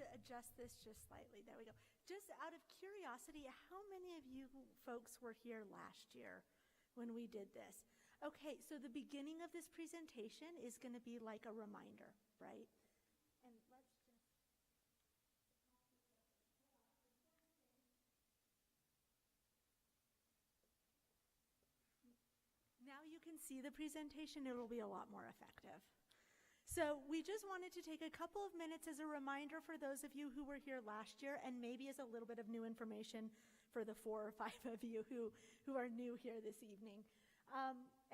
to adjust this just slightly. There we go. Just out of curiosity, how many of you folks were here last year when we did this? Okay, so the beginning of this presentation is going to be like a reminder, right? And let's just... Now you can see the presentation, it will be a lot more effective. So we just wanted to take a couple of minutes as a reminder for those of you who were here last year, and maybe as a little bit of new information for the 4 or 5 of you who are new here this evening.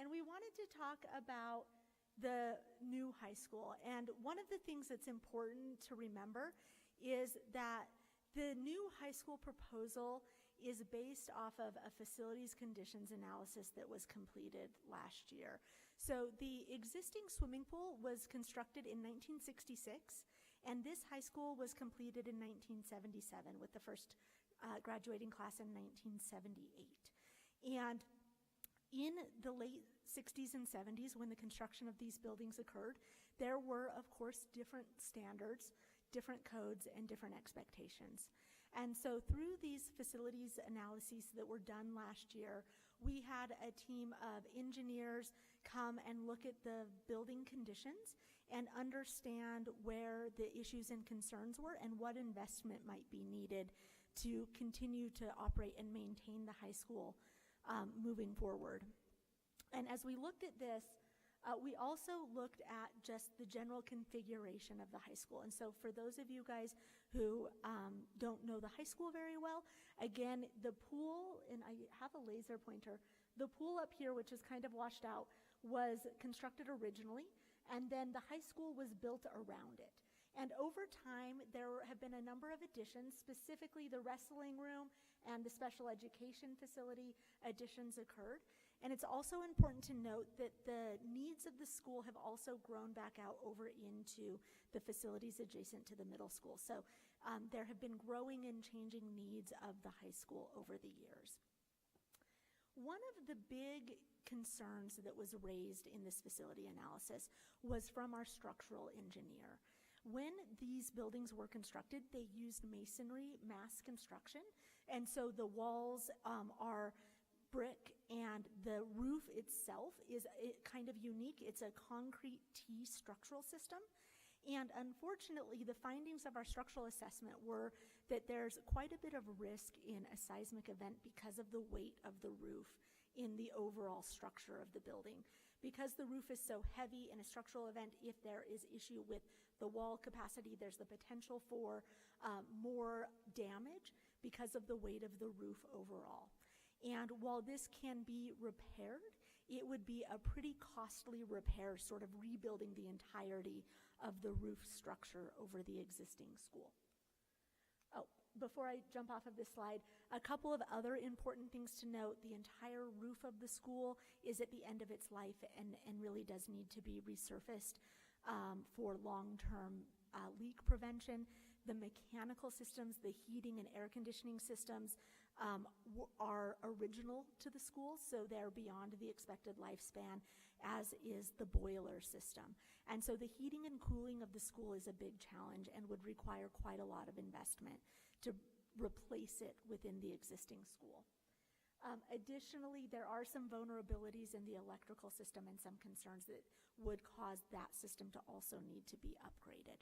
And we wanted to talk about the new high school. And one of the things that's important to remember is that the new high school proposal is based off of a facilities conditions analysis that was completed last year. So the existing swimming pool was constructed in 1966, and this high school was completed in 1977 with the first graduating class in 1978. And in the late 60s and 70s, when the construction of these buildings occurred, there were, of course, different standards, different codes, and different expectations. And so through these facilities analyses that were done last year, we had a team of engineers come and look at the building conditions and understand where the issues and concerns were and what investment might be needed to continue to operate and maintain the high school moving forward. And as we looked at this, we also looked at just the general configuration of the high school. And so for those of you guys who don't know the high school very well, again, the pool, and I have a laser pointer, the pool up here, which is kind of washed out, was constructed originally, and then the high school was built around it. And over time, there have been a number of additions, specifically the wrestling room and the special education facility additions occurred. And it's also important to note that the needs of the school have also grown back out over into the facilities adjacent to the middle school. So there have been growing and changing needs of the high school over the years. One of the big concerns that was raised in this facility analysis was from our structural engineer. When these buildings were constructed, they used masonry mass construction, and so the walls are brick, and the roof itself is kind of unique. It's a concrete T structural system, and unfortunately, the findings of our structural assessment were that there's quite a bit of risk in a seismic event because of the weight of the roof in the overall structure of the building. Because the roof is so heavy in a structural event, if there is issue with the wall capacity, there's the potential for more damage because of the weight of the roof overall. And while this can be repaired, it would be a pretty costly repair, sort of rebuilding the entirety of the roof structure over the existing school. Oh, before I jump off of this slide, a couple of other important things to note. The entire roof of the school is at the end of its life and really does need to be resurfaced for long-term leak prevention. The mechanical systems, the heating and air conditioning systems are original to the school, so they're beyond the expected lifespan, as is the boiler system. And so the heating and cooling of the school is a big challenge and would require quite a lot of investment to replace it within the existing school. Additionally, there are some vulnerabilities in the electrical system and some concerns that would cause that system to also need to be upgraded.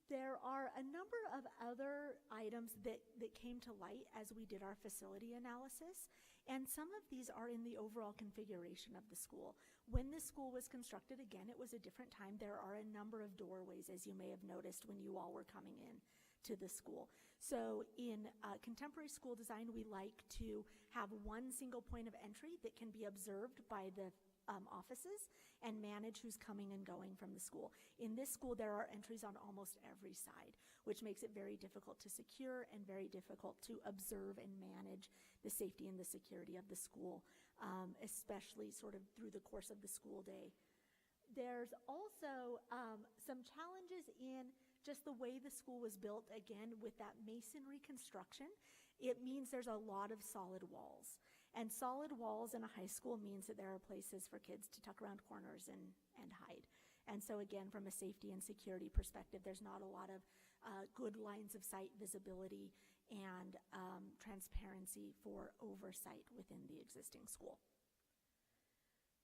There are a number of other items that came to light as we did our facility analysis, and some of these are in the overall configuration of the school. When this school was constructed, again, it was a different time. There are a number of doorways, as you may have noticed when you all were coming in to the school. So in contemporary school design, we like to have one single point of entry that can be observed by the offices and manage who's coming and going from the school. In this school, there are entries on almost every side, which makes it very difficult to secure and very difficult to observe and manage the safety and the security of the school, especially sort of through the course of the school day. There's also some challenges in just the way the school was built, again, with that masonry construction. It means there's a lot of solid walls. And solid walls in a high school means that there are places for kids to tuck around corners and hide. And so again, from a safety and security perspective, there's not a lot of good lines of sight visibility and transparency for oversight within the existing school.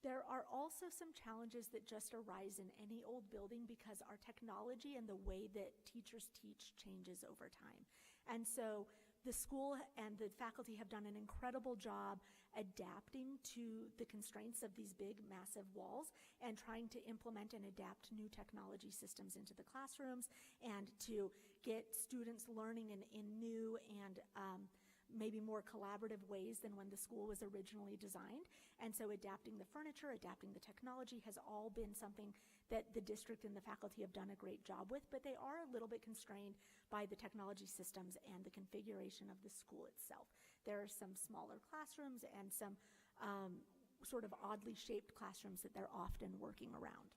There are also some challenges that just arise in any old building because our technology and the way that teachers teach changes over time. And so the school and the faculty have done an incredible job adapting to the constraints of these big, massive walls and trying to implement and adapt new technology systems into the classrooms and to get students learning in new and maybe more collaborative ways than when the school was originally designed. And so adapting the furniture, adapting the technology has all been something that the district and the faculty have done a great job with, but they are a little bit constrained by the technology systems and the configuration of the school itself. There are some smaller classrooms and some sort of oddly shaped classrooms that they're often working around.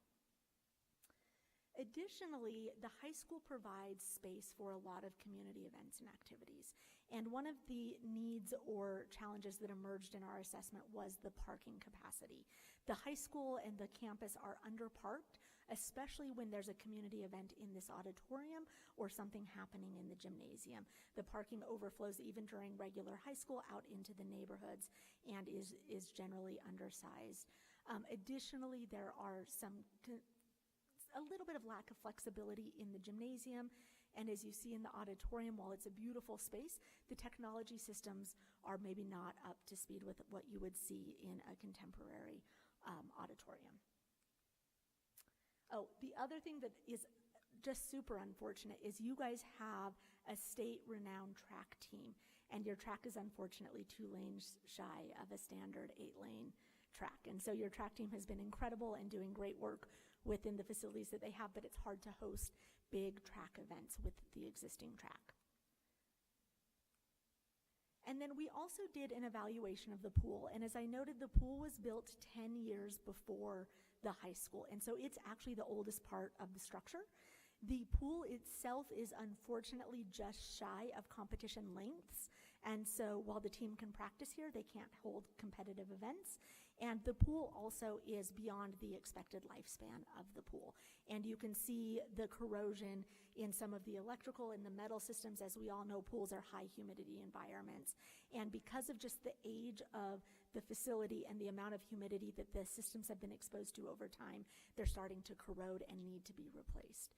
Additionally, the high school provides space for a lot of community events and activities. And one of the needs or challenges that emerged in our assessment was the parking capacity. The high school and the campus are underparked, especially when there's a community event in this auditorium or something happening in the gymnasium. The parking overflows even during regular high school out into the neighborhoods and is generally undersized. Additionally, there are a little bit of lack of flexibility in the gymnasium, and as you see in the auditorium, while it's a beautiful space, the technology systems are maybe not up to speed with what you would see in a contemporary auditorium. Oh, the other thing that is just super unfortunate is you guys have a state-renowned track team, and your track is unfortunately 2 lanes shy of a standard 8-lane track. And so your track team has been incredible and doing great work within the facilities that they have, but it's hard to host big track events with the existing track. And then we also did an evaluation of the pool, and as I noted, the pool was built 10 years before the high school, and so it's actually the oldest part of the structure. The pool itself is unfortunately just shy of competition lengths, and so while the team can practice here, they can't hold competitive events. And the pool also is beyond the expected lifespan of the pool. And you can see the corrosion in some of the electrical and the metal systems. As we all know, pools are high humidity environments. And because of just the age of the facility and the amount of humidity that the systems have been exposed to over time, they're starting to corrode and need to be replaced.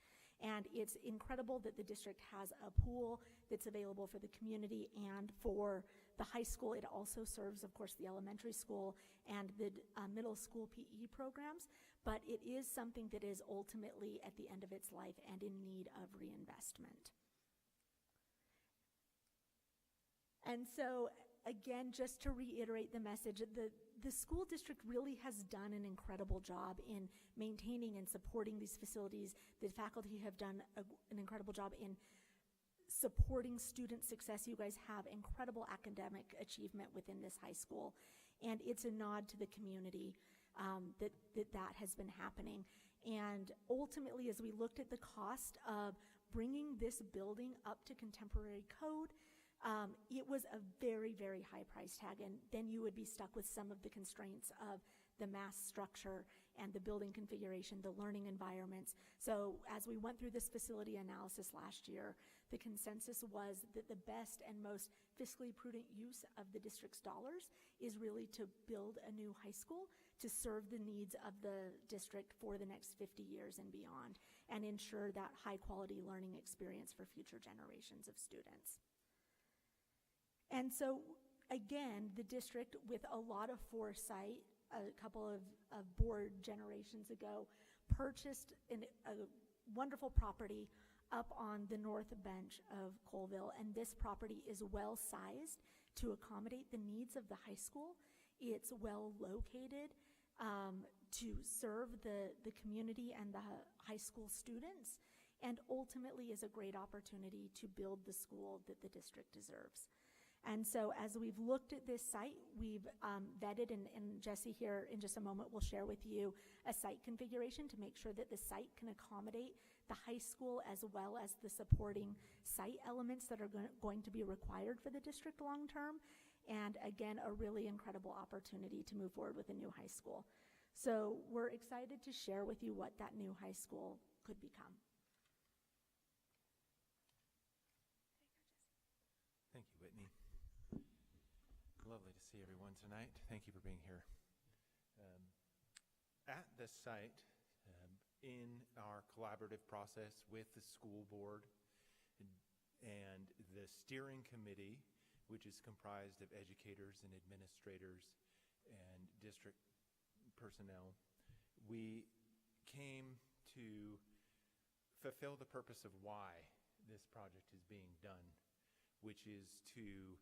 And it's incredible that the district has a pool that's available for the community and for the high school. It also serves, of course, the elementary school and the middle school PE programs, but it is something that is ultimately at the end of its life and in need of reinvestment. And so, again, just to reiterate the message, the school district really has done an incredible job in maintaining and supporting these facilities. The faculty have done an incredible job in supporting student success. You guys have incredible academic achievement within this high school, and it's a nod to the community that has been happening. And ultimately, as we looked at the cost of bringing this building up to contemporary code, it was a very, very high price tag, and then you would be stuck with some of the constraints of the mass structure and the building configuration, the learning environments. So as we went through this facility analysis last year, the consensus was that the best and most fiscally prudent use of the district's dollars is really to build a new high school to serve the needs of the district for the next 50 years and beyond, and ensure that high quality learning experience for future generations of students. And so, again, the district, with a lot of foresight, a couple of board generations ago, purchased a wonderful property up on the north bench of Colville, and this property is well-sized to accommodate the needs of the high school. It's well located to serve the community and the high school students, and ultimately is a great opportunity to build the school that the district deserves. And so as we've looked at this site, we've vetted, and Jesse here in just a moment will share with you a site configuration to make sure that the site can accommodate the high school as well as the supporting site elements that are going to be required for the district long term. And again, a really incredible opportunity to move forward with a new high school. So we're excited to share with you what that new high school could become. Thank you, Whitney. Lovely to see everyone tonight. Thank you for being here. At the site, in our collaborative process with the school board and the steering committee, which is comprised of educators and administrators and district personnel, we came to fulfill the purpose of why this project is being done, which is to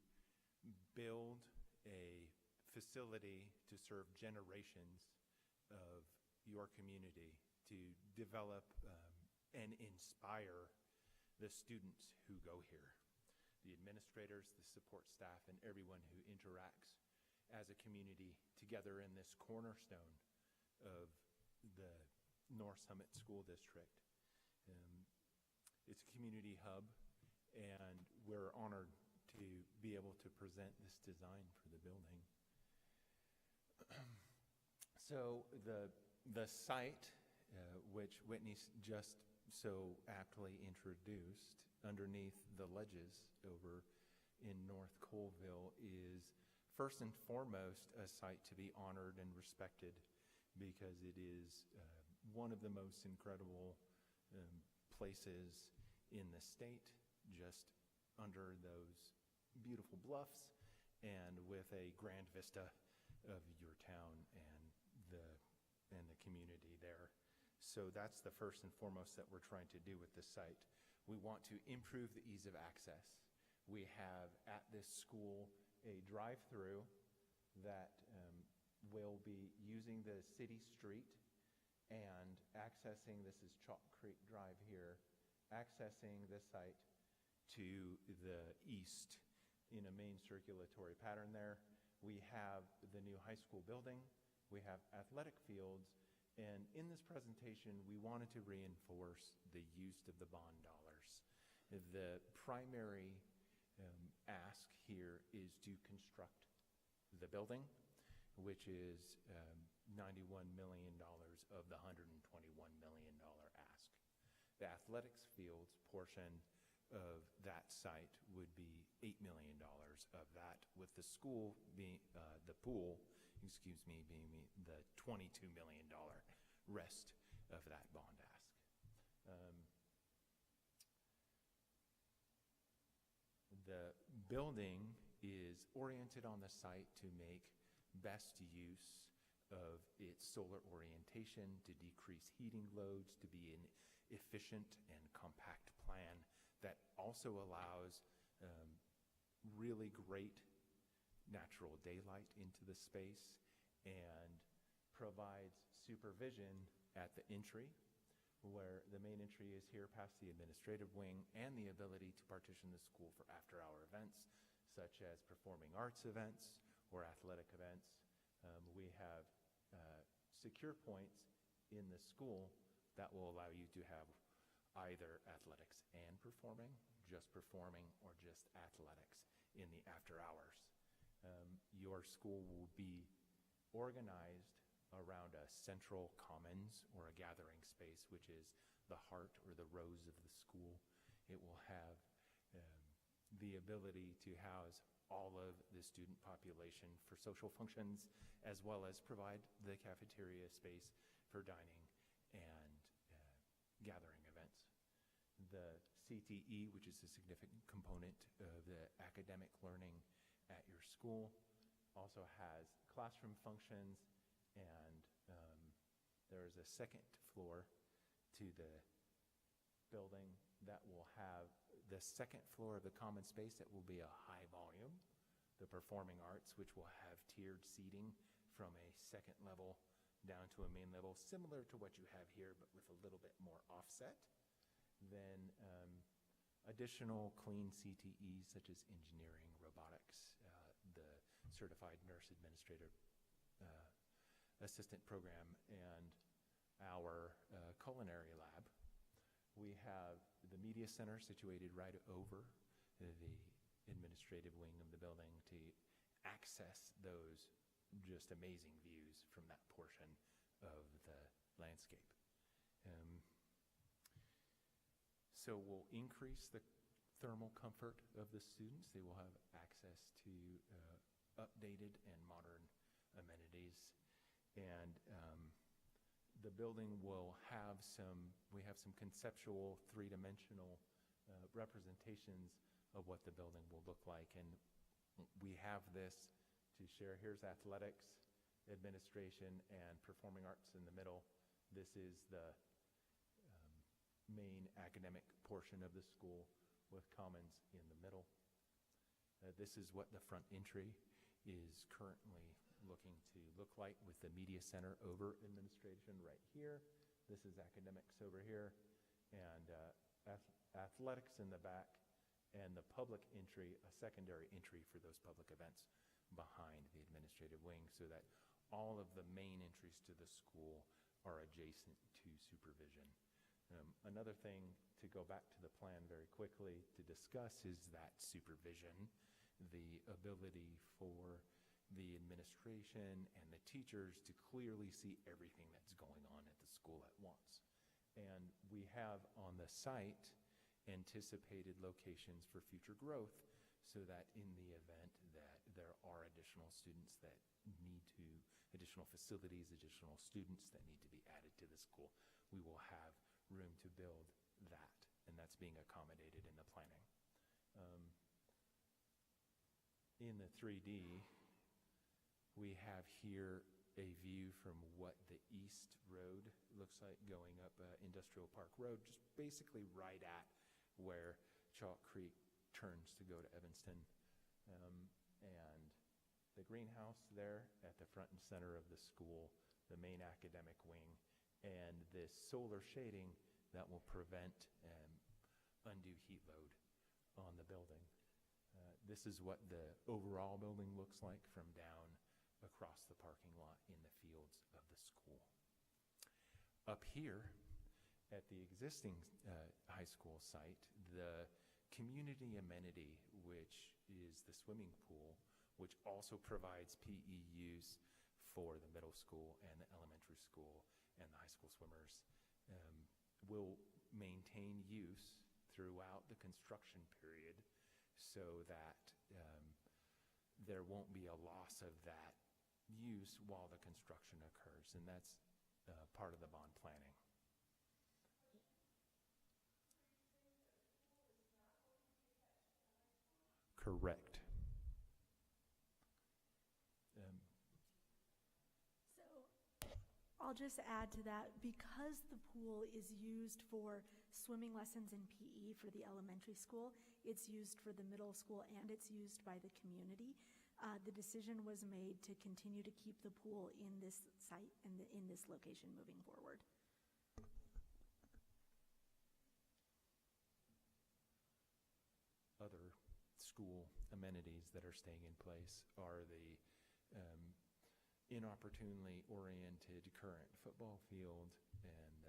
build a facility to serve generations of your community, to develop and inspire the students who go here, the administrators, the support staff, and everyone who interacts as a community together in this cornerstone of the North Summit School District. It's a community hub, and we're honored to be able to present this design for the building. So the site, which Whitney just so aptly introduced underneath the ledges over in North Colville, is first and foremost a site to be honored and respected, because it is one of the most incredible places in the state, just under those beautiful bluffs and with a grand vista of your town and the community there. So that's the first and foremost that we're trying to do with this site. We want to improve the ease of access. We have at this school a drive-through that will be using the city street and accessing, this is Chalk Creek Drive here, accessing the site to the east in a main circulatory pattern there. We have the new high school building. We have athletic fields. And in this presentation, we wanted to reinforce the use of the bond dollars. The primary ask here is to construct the building, which is $91 million of the $121 million ask. The athletics fields portion of that site would be $8 million of that, with the school being, the pool, being the $22 million rest of that bond ask. The building is oriented on the site to make best use of its solar orientation, to decrease heating loads, to be an efficient and compact plan that also allows really great natural daylight into the space and provides supervision at the entry, where the main entry is here past the administrative wing, and the ability to partition the school for after-hour events, such as performing arts events or athletic events. We have secure points in the school that will allow you to have either athletics and performing, just performing, or just athletics in the after hours. Your school will be organized around a central commons or a gathering space, which is the heart or the rose of the school. It will have the ability to house all of the student population for social functions, as well as provide the cafeteria space for dining and gathering events. The CTE, which is a significant component of the academic learning at your school, also has classroom functions, and there is a second floor to the building that will have the second floor of the common space that will be a high volume, the performing arts, which will have tiered seating from a second level down to a main level, similar to what you have here, but with a little bit more offset. Then additional clean CTEs such as engineering, robotics, the certified nurse administrator assistant program, and our culinary lab. We have the media center situated right over the administrative wing of the building to access those just amazing views from that portion of the landscape. So we'll increase the thermal comfort of the students. They will have access to updated and modern amenities. And the building will have we have some conceptual three-dimensional representations of what the building will look like. And we have this to share. Here's athletics, administration, and performing arts in the middle. This is the main academic portion of the school with commons in the middle. This is what the front entry is currently looking to look like, with the media center over administration right here. This is academics over here, and athletics in the back, and the public entry, a secondary entry for those public events behind the administrative wing, so that all of the main entries to the school are adjacent to supervision. Another thing to go back to the plan very quickly to discuss is that supervision, the ability for the administration and the teachers to clearly see everything that's going on at the school at once. And we have on the site anticipated locations for future growth, so that in the event that there are additional students that need to, additional facilities, additional students that need to be added to the school, we will have room to build that, and that's being accommodated in the planning. In the 3D, we have here a view from what the east road looks like going up Industrial Park Road, just basically right at where Chalk Creek turns to go to Evanston. And the greenhouse there at the front and center of the school, the main academic wing, and this solar shading that will prevent undue heat load on the building. This is what the overall building looks like from down across the parking lot in the fields of the school. Up here at the existing high school site, the community amenity, which is the swimming pool, which also provides PE use for the middle school and the elementary school and the high school swimmers, will maintain use throughout the construction period, so that there won't be a loss of that use while the construction occurs, and that's part of the bond planning. Correct. So I'll just add to that, because the pool is used for swimming lessons and PE for the elementary school, it's used for the middle school, and it's used by the community. The decision was made to continue to keep the pool in this site and in this location moving forward. Other school amenities that are staying in place are the inopportunely oriented current football field, and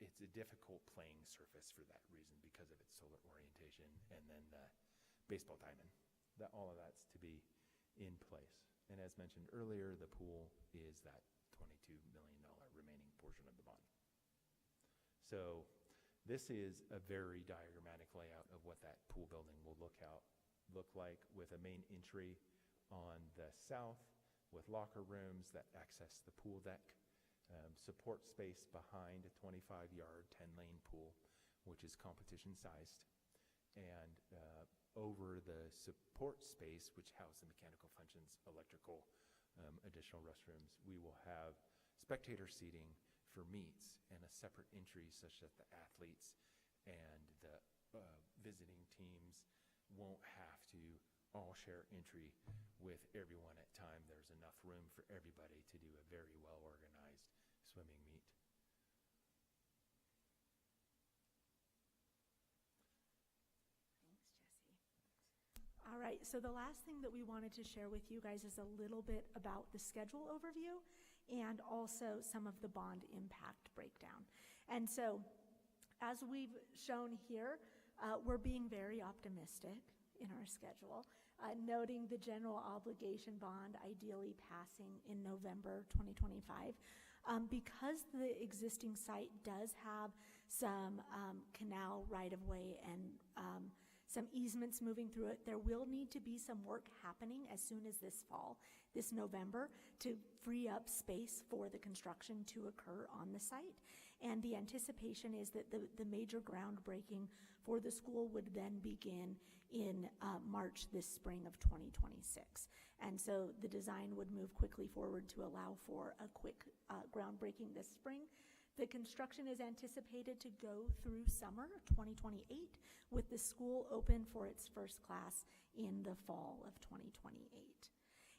it's a difficult playing surface for that reason because of its solar orientation, and then the baseball diamond. All of that's to be in place. And as mentioned earlier, the pool is that $22 million remaining portion of the bond. So this is a very diagrammatic layout of what that pool building will look like, with a main entry on the south with locker rooms that access the pool deck, support space behind a 25-yard, 10-lane pool, which is competition sized, and over the support space, which houses the mechanical functions, electrical, additional restrooms, we will have spectator seating for meets and a separate entry such that the athletes and the visiting teams won't have to all share entry with everyone at time. There's enough room for everybody to do a very well-organized swimming meet. All right, so the last thing that we wanted to share with you guys is a little bit about the schedule overview and also some of the bond impact breakdown. And so, as we've shown here, we're being very optimistic in our schedule. noting the general obligation bond ideally passing in November 2025. Because the existing site does have some canal right-of-way and some easements moving through it, there will need to be some work happening as soon as this fall, this November, to free up space for the construction to occur on the site. And the anticipation is that the major groundbreaking for the school would then begin in March this spring of 2026. And so the design would move quickly forward to allow for a quick groundbreaking this spring. The construction is anticipated to go through summer 2028, with the school open for its first class in the fall of 2028.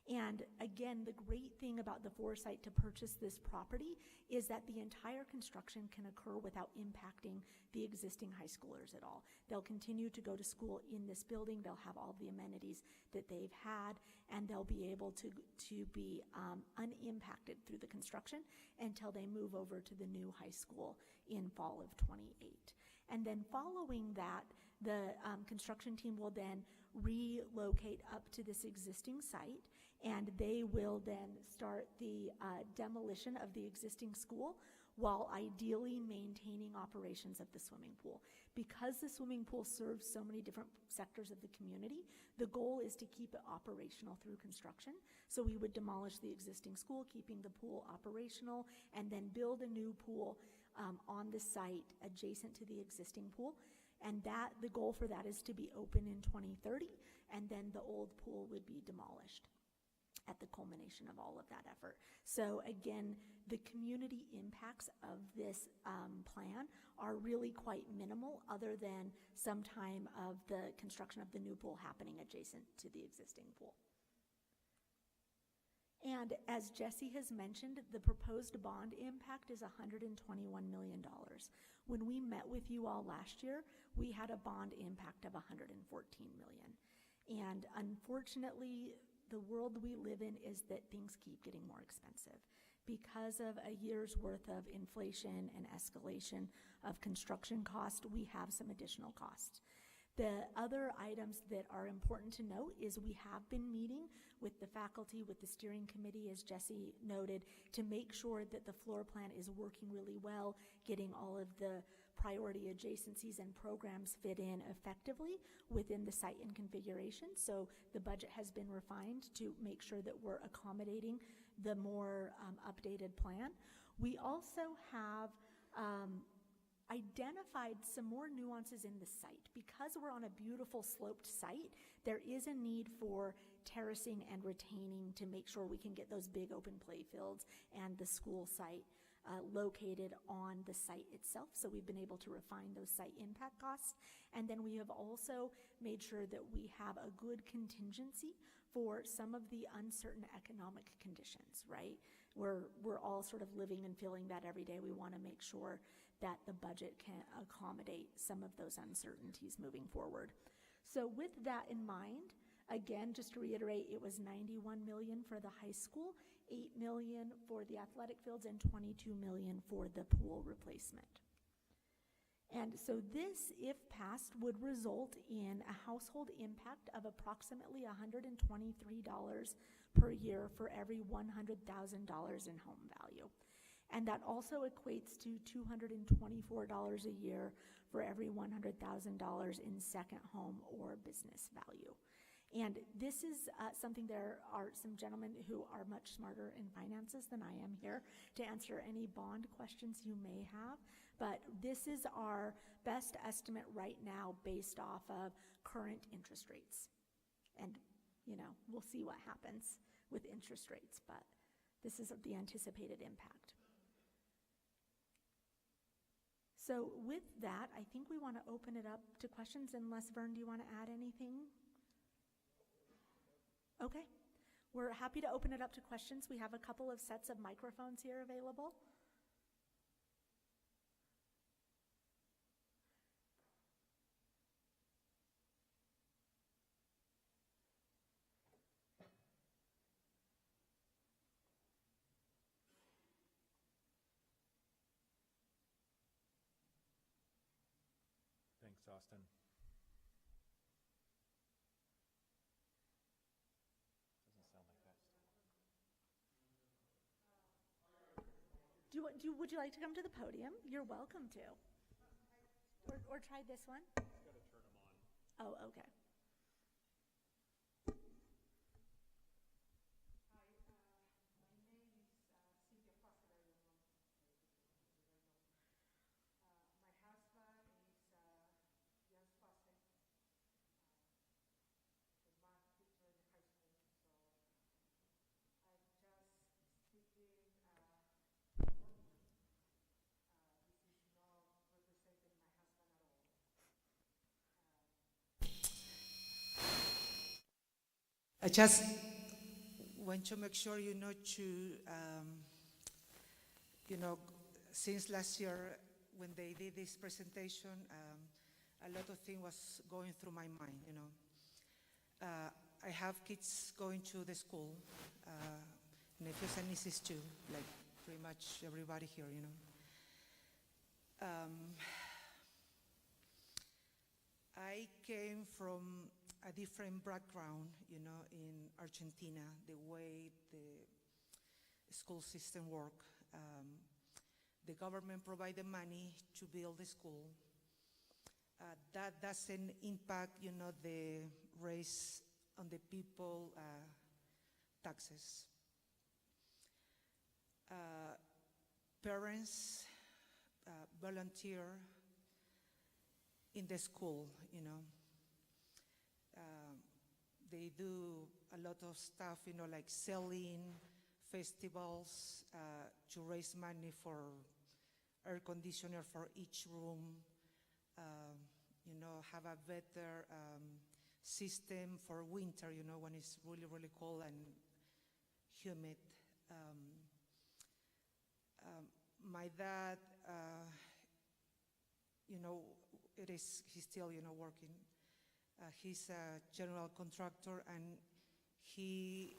And again, the great thing about the foresight to purchase this property is that the entire construction can occur without impacting the existing high schoolers at all. They'll continue to go to school in this building. They'll have all the amenities that they've had, and they'll be able to be unimpacted through the construction until they move over to the new high school in fall of 28. And then following that, the construction team will then relocate up to this existing site, and they will then start the demolition of the existing school while ideally maintaining operations of the swimming pool. Because the swimming pool serves so many different sectors of the community, the goal is to keep it operational through construction. So we would demolish the existing school, keeping the pool operational, and then build a new pool on the site adjacent to the existing pool. And the goal for that is to be open in 2030, and then the old pool would be demolished at the culmination of all of that effort. So again, the community impacts of this plan are really quite minimal, other than some time of the construction of the new pool happening adjacent to the existing pool. And as Jesse has mentioned, the proposed bond impact is $121 million. When we met with you all last year, we had a bond impact of $114 million. And unfortunately, the world we live in is that things keep getting more expensive. Because of a year's worth of inflation and escalation of construction cost, we have some additional costs. The other items that are important to note is we have been meeting with the faculty, with the steering committee, as Jesse noted, to make sure that the floor plan is working really well, getting all of the priority adjacencies and programs fit in effectively within the site and configuration. So the budget has been refined to make sure that we're accommodating the more updated plan. We also have identified some more nuances in the site. Because we're on a beautiful sloped site, there is a need for terracing and retaining to make sure we can get those big open play fields and the school site located on the site itself. So we've been able to refine those site impact costs. And then we have also made sure that we have a good contingency for some of the uncertain economic conditions, right? We're all sort of living and feeling that every day. We want to make sure that the budget can accommodate some of those uncertainties moving forward. So with that in mind, again, just to reiterate, it was $91 million for the high school, $8 million for the athletic fields, and $22 million for the pool replacement. And so this, if passed, would result in a household impact of approximately $123 per year for every $100,000 in home value. And that also equates to $224 a year for every $100,000 in second home or business value. And this is something, there are some gentlemen who are much smarter in finances than I am here to answer any bond questions you may have. But this is our best estimate right now based off of current interest rates. And, you know, we'll see what happens with interest rates, but this is the anticipated impact. So with that, I think we want to open it up to questions, unless, Vern, do you want to add anything? Okay. We're happy to open it up to questions. We have a couple of sets of microphones here available. Thanks, Austin. Would you like to come to the podium? You're welcome to. Or try this one? Oh, okay. I just want to make sure you know, since last year when they did this presentation, a lot of things was going through my mind, you know. I have kids going to the school, nephews and nieces too, like pretty much everybody here, you know. I came from a different background, you know, in Argentina, the way the school system work. The government provided money to build the school. That doesn't impact, you know, the raise on the people taxes. Parents volunteer in the school, you know. They do a lot of stuff, you know, like selling, festivals, to raise money for air conditioner for each room, you know, have a better system for winter, you know, when it's really, really cold and humid. My dad, you know, he's still, you know, working. He's a general contractor, and he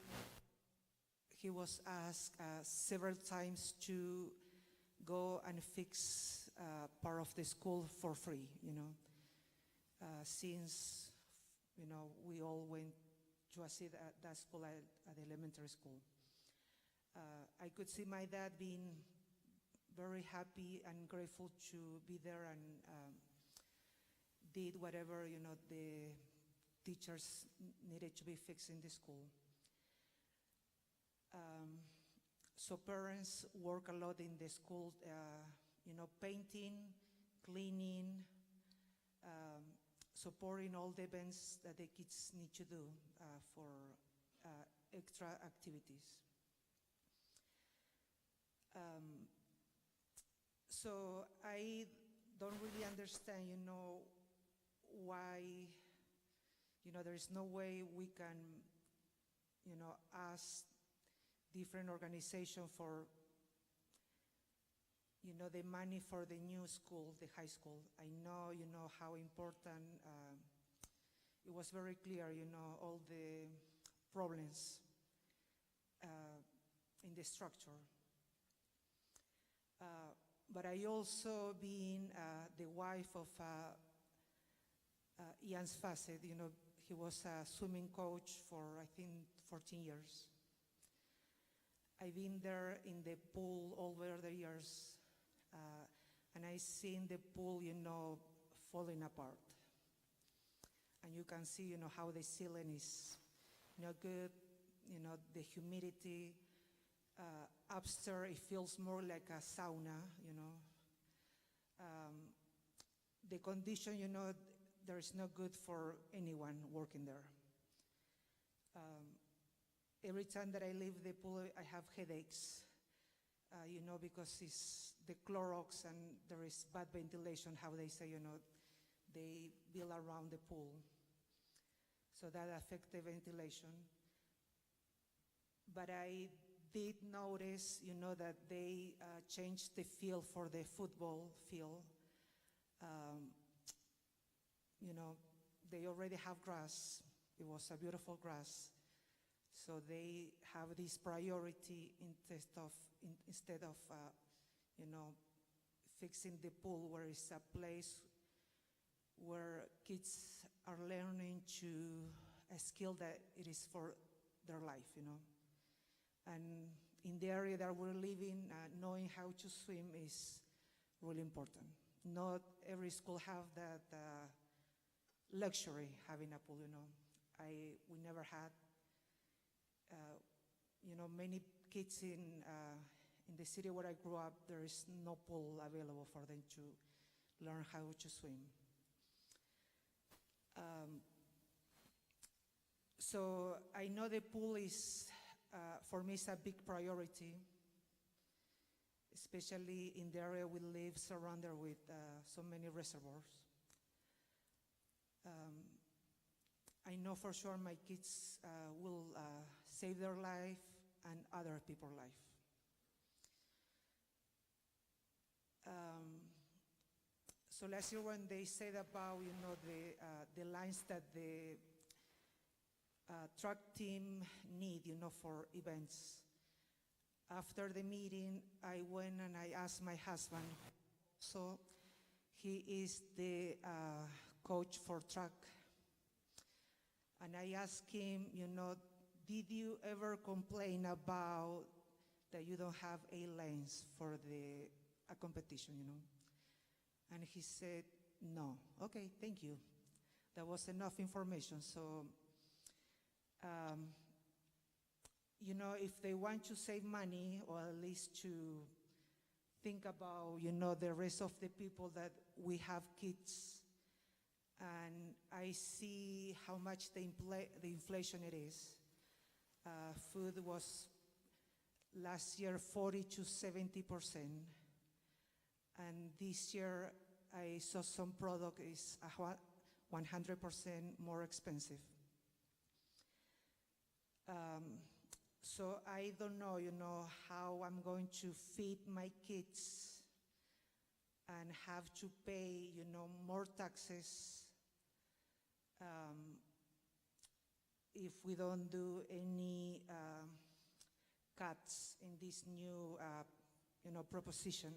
was asked several times to go and fix part of the school for free, you know, since, you know, we all went to assist at that school at the elementary school. I could see my dad being very happy and grateful to be there, and did whatever, you know, the teachers needed to be fixed in the school. So parents work a lot in the school, you know, painting, cleaning, supporting all the events that the kids need to do for extra activities. So I don't really understand, you know, why, you know, there is no way we can, you know, ask different organizations for, you know, the money for the new school, the high school. I know, you know, how important, it was very clear, you know, all the problems in the structure. But I also, being the wife of Jens Facet, you know, he was a swimming coach for, I think, 14 years. I've been there in the pool over the years, and I seen the pool, you know, falling apart. And you can see, you know, how the ceiling is no good, you know, the humidity. Upstairs, it feels more like a sauna, you know. The condition, you know, there is no good for anyone working there. Every time that I leave the pool, I have headaches, you know, because it's the Clorox and there is bad ventilation, how they say, you know, they build around the pool. So that affects the ventilation. But I did notice, you know, that they changed the field for the football field. You know, they already have grass. It was a beautiful grass. So they have this priority instead of you know, fixing the pool, where it's a place where kids are learning a skill that it is for their life, you know. And in the area that we're living, knowing how to swim is really important. Not every school have that luxury having a pool, you know. We never had, you know, many kids in the city where I grew up, there is no pool available for them to learn how to swim. So I know the pool is, for me, is a big priority, especially in the area we live surrounded with so many reservoirs. I know for sure my kids will save their life and other people's life. So last year when they said about, you know, the lines that the track team need, you know, for events, after the meeting, I went and I asked my husband, so he is the coach for track, and I asked him, you know, did you ever complain about that you don't have A lanes for a competition, you know? And he said, no. Okay, thank you. That was enough information. So, you know, if they want to save money, or at least to think about, you know, the rest of the people that we have kids, and I see how much the inflation it is. Food was last year 40 to 70%, and this year I saw some product is 100% more expensive. So I don't know, you know, how I'm going to feed my kids and have to pay, you know, more taxes if we don't do any cuts in this new, you know, proposition.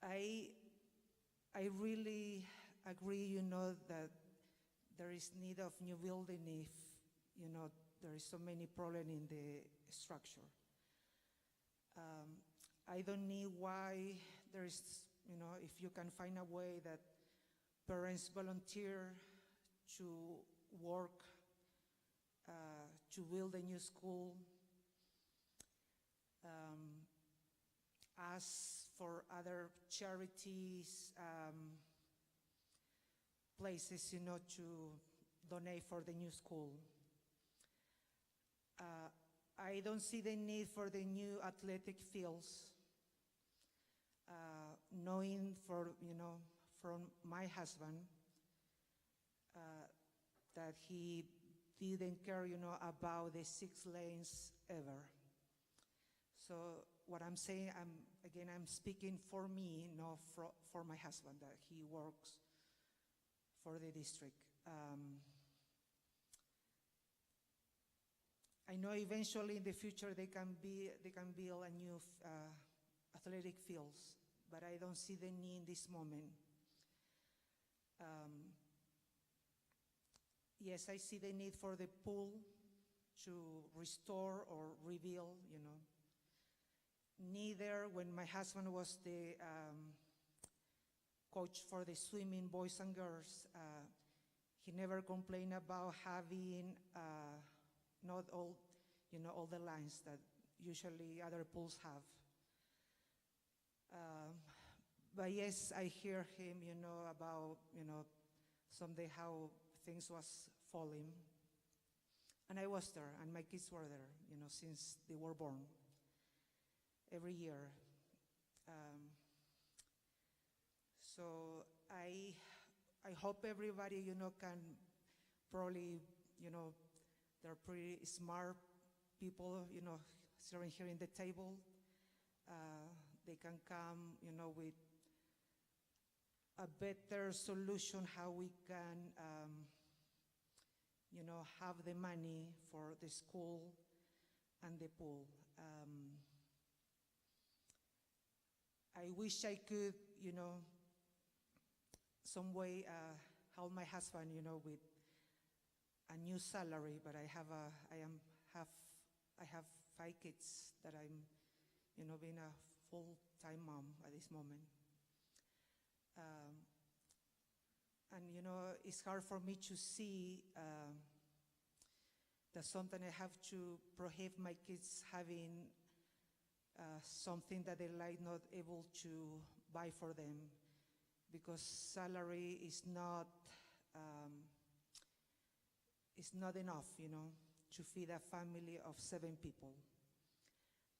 I really agree, you know, that there is need of new building if, you know, there is so many problems in the structure. I don't need why there is, you know, if you can find a way that parents volunteer to work to build a new school, ask for other charities, places, you know, to donate for the new school. I don't see the need for the new athletic fields. Knowing for, you know, from my husband, that he didn't care, you know, about the 6 lanes ever. So what I'm saying, I'm speaking for me, not for my husband, that he works for the district. I know eventually in the future they can build a new athletic fields, but I don't see the need in this moment. Yes, I see the need for the pool to restore or rebuild, you know. Neither when my husband was the coach for the swimming boys and girls, he never complained about having not all, you know, all the lines that usually other pools have. But yes, I hear him, you know, about, you know, someday how things was falling. And I was there, and my kids were there, you know, since they were born, every year. So I hope everybody, you know, can probably, you know, they're pretty smart people, you know, sitting here in the table. They can come, you know, with a better solution how we can, you know, have the money for the school and the pool. I wish I could, you know, some way help my husband, you know, with a new salary, but I have 5 kids that I'm, being a full-time mom at this moment. And it's hard for me to see that sometimes I have to prohibit my kids having something that they're like not able to buy for them because salary is not enough, to feed a family of 7 people.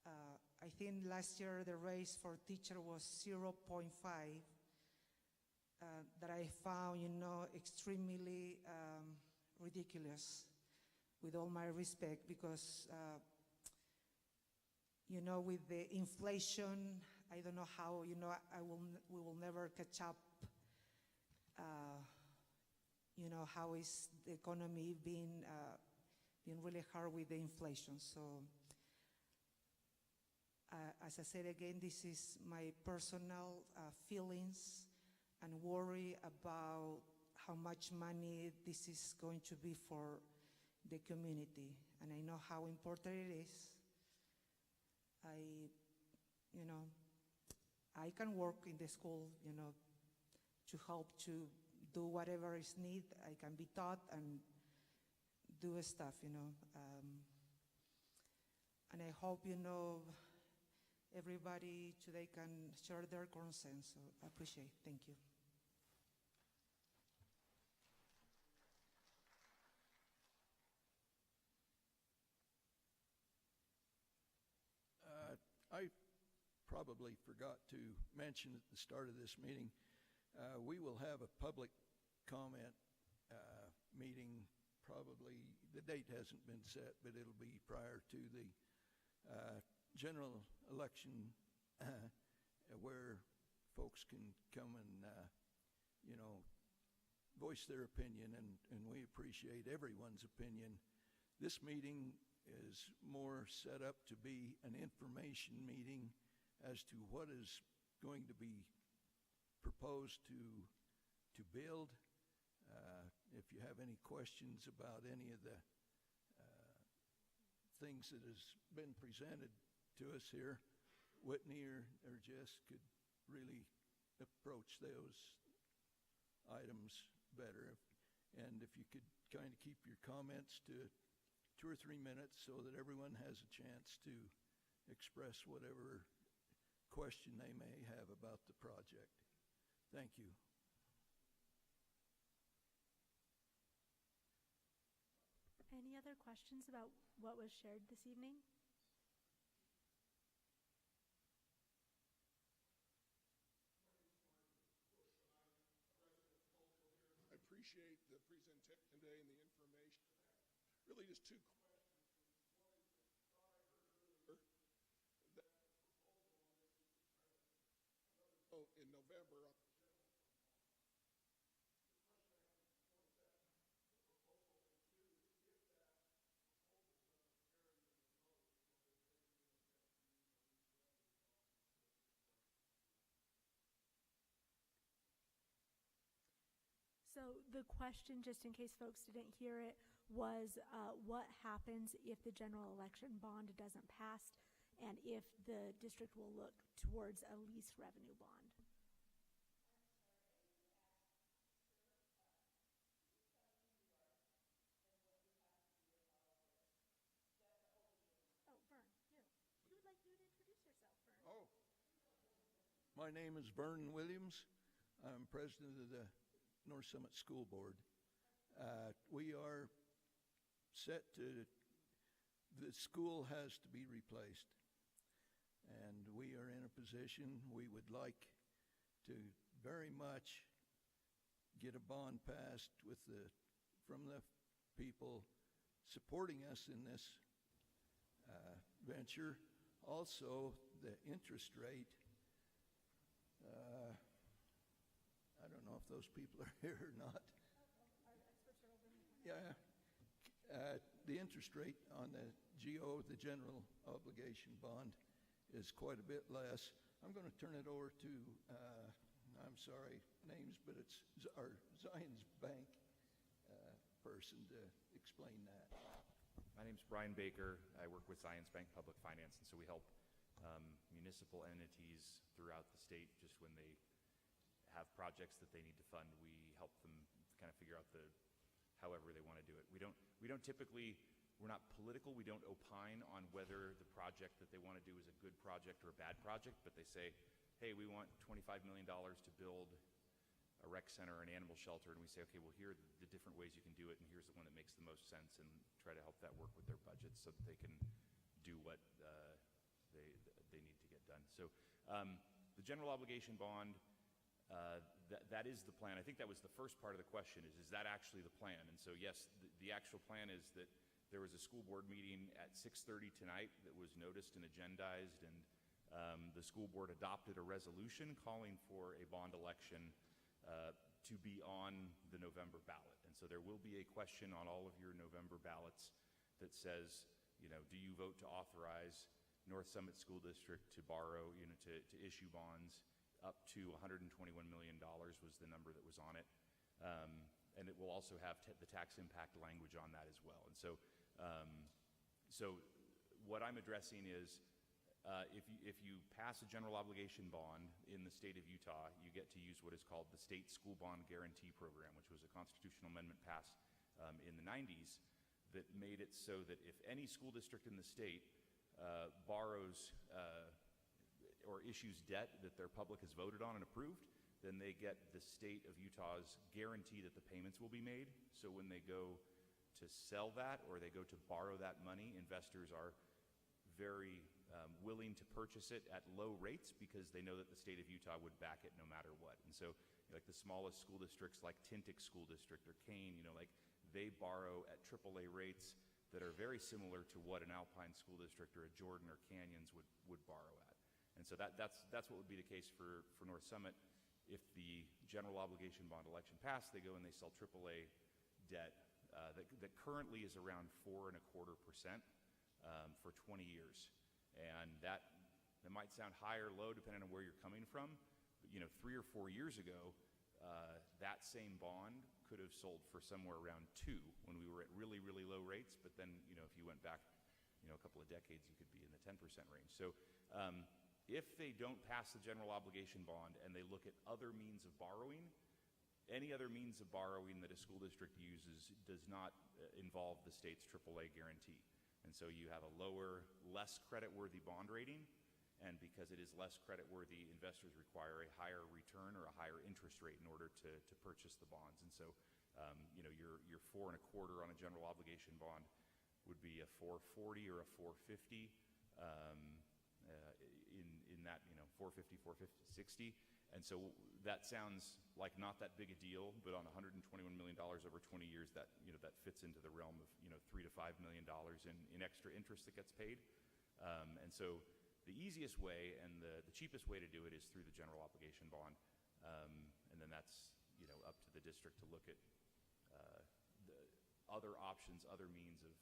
I think last year the raise for teacher was 0.5. That I found, extremely ridiculous, with all my respect, because, with the inflation, I don't know how, we will never catch up, how is the economy being really hard with the inflation. So, as I said again, this is my personal feelings and worry about how much money this is going to be for the community. And I know how important it is. I can work in the school, to help to do whatever is needed. I can be taught and do stuff, and I hope, everybody today can share their concerns. So I appreciate it. Thank you. I probably forgot to mention at the start of this meeting, we will have a public comment meeting. Probably, the date hasn't been set, but it'll be prior to the general election where folks can come and, voice their opinion, and we appreciate everyone's opinion. This meeting is more set up to be an information meeting as to what is going to be proposed to build. If you have any questions about any of the things that has been presented to us here, Whitney or Jess could really approach those items better. And if you could kind of keep your comments to 2 or 3 minutes so that everyone has a chance to express whatever question they may have about the project. Thank you. Any other questions about what was shared this evening? I appreciate the presentation today and the information. Really just 2 questions. One is that I heard earlier that in November on the general fund. So the question, just in case folks didn't hear it, was what happens if the general election bond doesn't pass and if the district will look towards a lease revenue bond? Oh, Vern, you. Who would like you to introduce yourself, Vern? Oh, my name is Vern Williams. I'm president of the North Summit School Board. We are set to, the school has to be replaced. And we are in a position, we would like to very much get a bond passed with from the people supporting us in this venture. Also, the interest rate, I don't know if those people are here or not. Yeah. The interest rate on the GO, the general obligation bond, is quite a bit less. I'm going to turn it over to, I'm sorry, names, but it's our Zions Bank person to explain that? My name's Brian Baker. I work with Zions Bank Public Finance, and so we help municipal entities throughout the state just when they have projects that they need to fund. We help them kind of figure out however they want to do it. We don't typically, we're not political. We don't opine on whether the project that they want to do is a good project or a bad project, but they say, hey, we want $25 million to build a rec center or an animal shelter, and we say, okay, well, here are the different ways you can do it, and here's the one that makes the most sense, and try to help that work with their budgets so that they can do what they need to get done. So the general obligation bond, that is the plan. I think that was the first part of the question, is that actually the plan? And so yes, the actual plan is that there was a school board meeting at 6:30 tonight that was noticed and agendized, and the school board adopted a resolution calling for a bond election to be on the November ballot. And so there will be a question on all of your November ballots that says, do you vote to authorize North Summit School District to borrow, to issue bonds up to $121 million was the number that was on it. And it will also have the tax impact language on that as well. And so, what I'm addressing is, if you pass a general obligation bond in the state of Utah, you get to use what is called the State School Bond Guarantee Program, which was a constitutional amendment passed in the 90s that made it so that if any school district in the state borrows or issues debt that their public has voted on and approved, then they get the state of Utah's guarantee that the payments will be made. So when they go to sell that or they go to borrow that money, investors are very willing to purchase it at low rates because they know that the state of Utah would back it no matter what. And so like the smallest school districts like Tintic School District or Kane, they borrow at AAA rates that are very similar to what an Alpine School District or a Jordan or Canyons would borrow at. And so that's what would be the case for North Summit. If the general obligation bond election passed, they go and they sell AAA debt that currently is around 4.25% for 20 years. And that might sound high or low depending on where you're coming from. But 3 or 4 years ago, that same bond could have sold for somewhere around 2 when we were at really, really low rates. But then, if you went back, a couple of decades, you could be in the 10% range. So if they don't pass the general obligation bond and they look at other means of borrowing, any other means of borrowing that a school district uses does not involve the state's AAA guarantee. And so you have a lower, less credit-worthy bond rating, and because it is less credit-worthy, investors require a higher return or a higher interest rate in order to purchase the bonds. And so, your 4.25 on a general obligation bond would be a 440 or a 450 in that, 450, 460. And so that sounds like not that big a deal, but on $121 million over 20 years, that fits into the realm of $3 to $5 million in extra interest that gets paid. And so the easiest way and the cheapest way to do it is through the general obligation bond, and then that's up to the district to look at the other options, other means of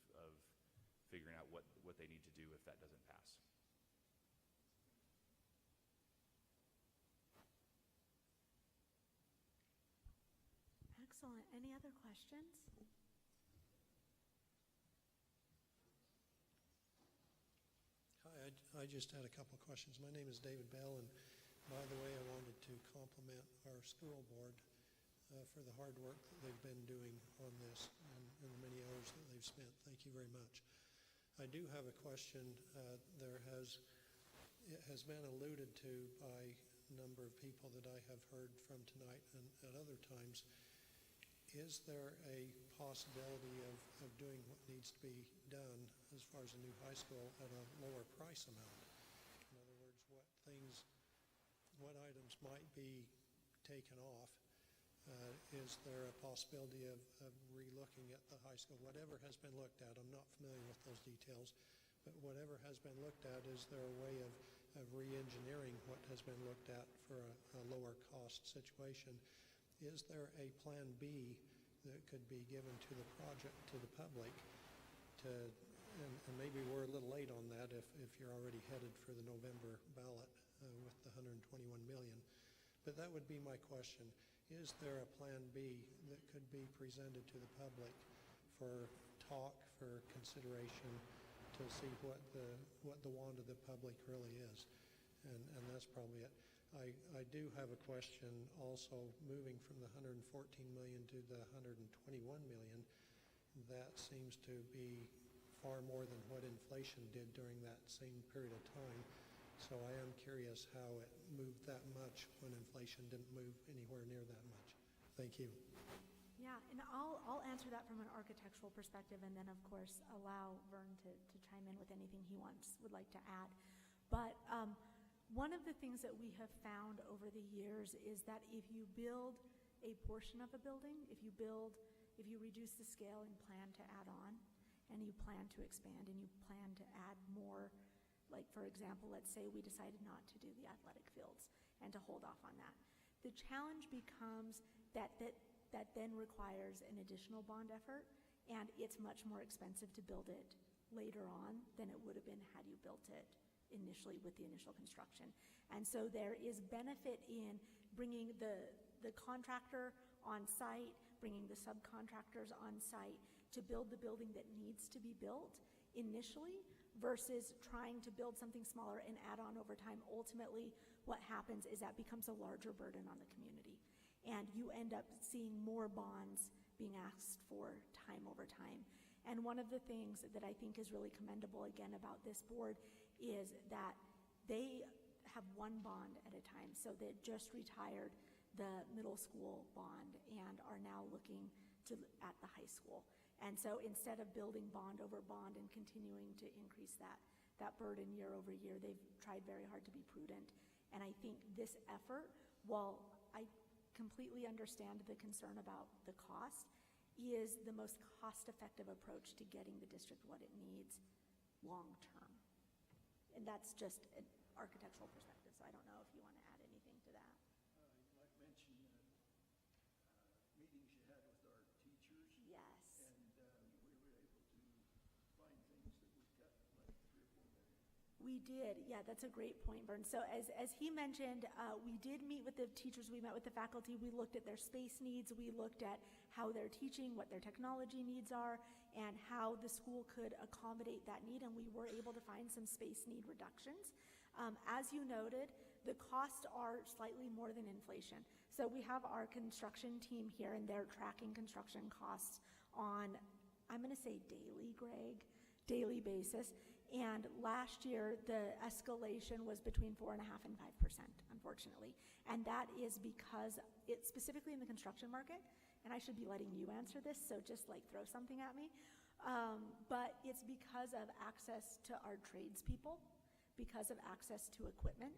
figuring out what they need to do if that doesn't pass. Excellent. Any other questions? Hi, I just had a couple of questions. My name is David Bell, and by the way, I wanted to compliment our school board for the hard work that they've been doing on this and the many hours that they've spent. Thank you very much. I do have a question. It has been alluded to by a number of people that I have heard from tonight and at other times. Is there a possibility of doing what needs to be done as far as a new high school at a lower price amount? In other words, what items might be taken off? Is there a possibility of re-looking at the high school? Whatever has been looked at, I'm not familiar with those details, but whatever has been looked at, is there a way of re-engineering what has been looked at for a lower cost situation? Is there a plan B that could be given to the project, to the public, and maybe we're a little late on that if you're already headed for the November ballot with the $121 million. But that would be my question. Is there a plan B that could be presented to the public for talk for consideration to see what the want of the public really is. And that's probably it. I do have a question also, moving from the 114 million to the 121 million. That seems to be far more than what inflation did during that same period of time. So I am curious how it moved that much when inflation didn't move anywhere near that much. Thank you. Yeah, and I'll answer that from an architectural perspective, and then of course allow Vern to chime in with anything he would like to add. But one of the things that we have found over the years is that if you build a portion of a building, if you reduce the scale and plan to add on, and you plan to expand, and you plan to add more, like for example, let's say we decided not to do the athletic fields and to hold off on that. The challenge becomes that then requires an additional bond effort, and it's much more expensive to build it later on than it would have been had you built it initially with the initial construction. And so there is benefit in bringing the contractor on site, bringing the subcontractors on site to build the building that needs to be built initially versus trying to build something smaller and add on over time. Ultimately, what happens is that becomes a larger burden on the community. And you end up seeing more bonds being asked for time over time. And one of the things that I think is really commendable, again, about this board is that they have one bond at a time. So they just retired the middle school bond and are now looking at the high school. And so instead of building bond over bond and continuing to increase that burden year over year, they've tried very hard to be prudent. And I think this effort, while I completely understand the concern about the cost, is the most cost-effective approach to getting the district what it needs long-term. And that's just an architectural perspective, so I don't know if you want to add anything to that. You might mention meetings you had with our teachers. Yes. And we were able to find things that we cut like 3 or 4 million. We did, yeah, that's a great point, Vern. So as he mentioned, we did meet with the teachers, we met with the faculty, we looked at their space needs, we looked at how they're teaching, what their technology needs are, and how the school could accommodate that need, and we were able to find some space need reductions. As you noted, the costs are slightly more than inflation. So we have our construction team here, and they're tracking construction costs on, I'm gonna say daily basis. And last year, the escalation was between 4.5% and 5%, unfortunately. And that is because it's specifically in the construction market, and I should be letting you answer this, so just like throw something at me. But it's because of access to our tradespeople, because of access to equipment,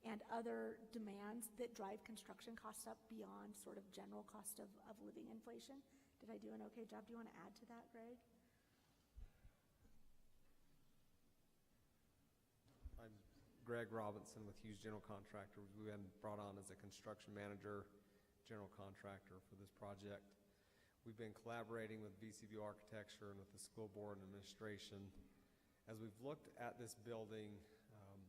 and other demands that drive construction costs up beyond sort of general cost of living inflation. Did I do an okay job? Do you want to add to that, Greg? I'm Greg Robinson with Hughes General Contractors. We've been brought on as a construction manager, general contractor for this project. We've been collaborating with VCView Architecture and with the school board and administration as we've looked at this building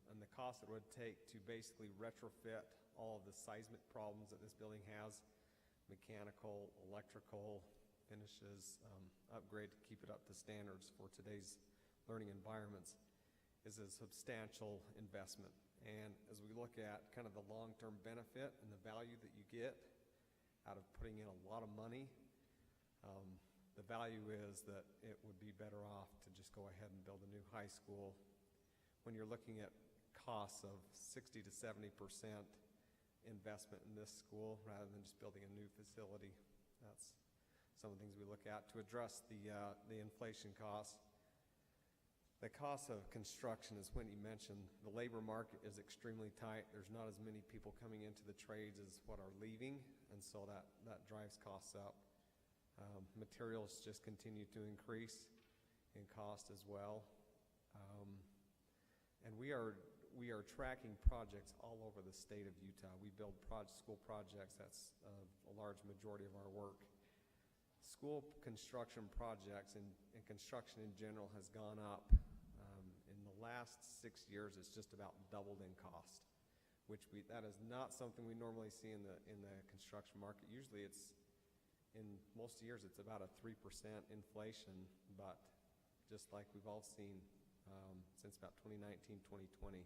and the cost it would take to basically retrofit all of the seismic problems that this building has, mechanical, electrical, finishes, upgrade to keep it up to standards for today's learning environments, is a substantial investment. And as we look at kind of the long-term benefit and the value that you get out of putting in a lot of money, the value is that it would be better off to just go ahead and build a new high school. When you're looking at costs of 60 to 70% investment in this school rather than just building a new facility, that's some of the things we look at to address the inflation costs. The cost of construction, as Whitney mentioned, the labor market is extremely tight. There's not as many people coming into the trades as what are leaving, and so that drives costs up. Materials just continue to increase in cost as well. And we are tracking projects all over the state of Utah. We build school projects. That's a large majority of our work. School construction projects and construction in general has gone up. In the last 6 years, it's just about doubled in cost, that is not something we normally see in the construction market. Usually it's in most years, it's about a 3% inflation, but just like we've all seen since about 2019, 2020,